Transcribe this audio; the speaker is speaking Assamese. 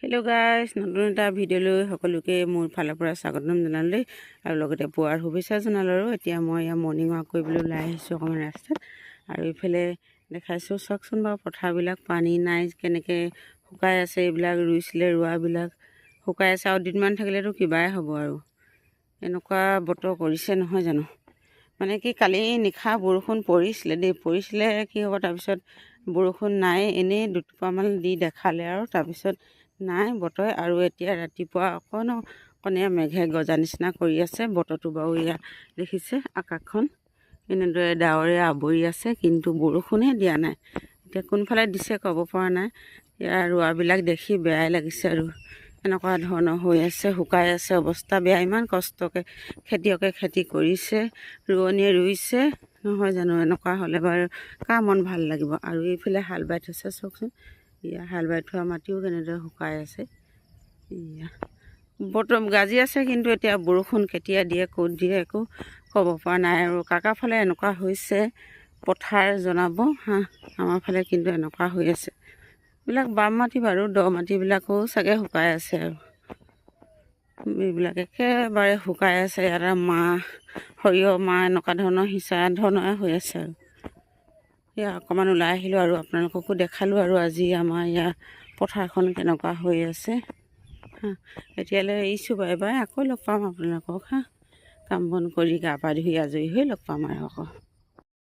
হেল্ল' গাইজ, নতুন এটা ভিডিঅ'লৈ সকলোকে মোৰ ফালৰ পৰা স্বাগতম জনালোঁ আৰু লগতে পুৱাৰ শুভেচ্ছা জনালোঁ। আৰু এতিয়া মই মৰ্ণিং ৱাক কৰিবলৈ ওলাই আহিছোঁ অকণমান ৰাস্তাত। আৰু এইফালে দেখাইছোঁ, চাওকচোন বাৰু পথাৰবিলাক পানী নাই, কেনেকৈ শুকাই আছে। এইবিলাক ৰুইছিলে, ৰোৱাবিলাক শুকাই আছে। আৰু দুদিনমান থাকিলেতো কিবাই হ'ব আৰু এনেকুৱা বতৰ কৰিছে নহয় জানো। মানে কি, কালি নিশা বৰষুণ পৰিছিলে কি হ'ব, তাৰপিছত বৰষুণ নাই, এনেই দুটোপামান দি দেখালে আৰু তাৰপিছত নাই বতৰ। আৰু এতিয়া ৰাতিপুৱা অকণীয়া মেঘে গজা নিচিনা কৰি আছে। বতৰটো বাৰু এয়া দেখিছে, আকাশখন এনেদৰে ডাৱৰে আৱৰি আছে, কিন্তু বৰষুণে দিয়া নাই। এতিয়া কোনফালে দিছে ক'ব পৰা নাই। ইয়াৰ ৰোৱাবিলাক দেখি বেয়াই লাগিছে আৰু এনেকুৱা ধৰণৰ হৈ আছে, শুকাই আছে, অৱস্থা বেয়া। ইমান কষ্টকৈ খেতিয়কে খেতি কৰিছে, ৰোৱনীয়ে ৰুইছে নহয় জানো। এনেকুৱা হ'লে বাৰু কাৰ মন ভাল লাগিব। আৰু এইফালে হাল বাই থৈছে, চাওকচোন, এয়া হাল বাই থোৱা মাটিও কেনেদৰে শুকাই আছে। এয়া বতৰ গাজি আছে, কিন্তু এতিয়া বৰষুণ কেতিয়া দিয়ে, ক'ত দিয়ে, একো ক'ব পৰা নাই। আৰু কাকাৰ ফালে এনেকুৱা হৈছে পথাৰ জনাব হা। আমাৰ ফালে কিন্তু এনেকুৱা হৈ আছে। এইবিলাক বাম মাটি বাৰু, দ মাটিবিলাকো চাগে শুকাই আছে। আৰু এইবিলাক একেবাৰে শুকাই আছে। ইয়াত মাহ, সৰিয়হ, মাহ এনেকুৱা ধৰণৰ সিঁচা ধৰণৰে হৈ আছে। আৰু এয়া অকণমান ওলাই আহিলোঁ আৰু আপোনালোককো দেখালোঁ। আৰু আজি আমাৰ ইয়াৰ পথাৰখন কেনেকুৱা হৈ আছে হা। এতিয়ালৈ এৰিছোঁ, বাই বাই। আকৌ লগ পাম আপোনালোকক হা। কাম বন কৰি গা পা ধুই আজৰি হৈ লগ পাম আৰু আকৌ।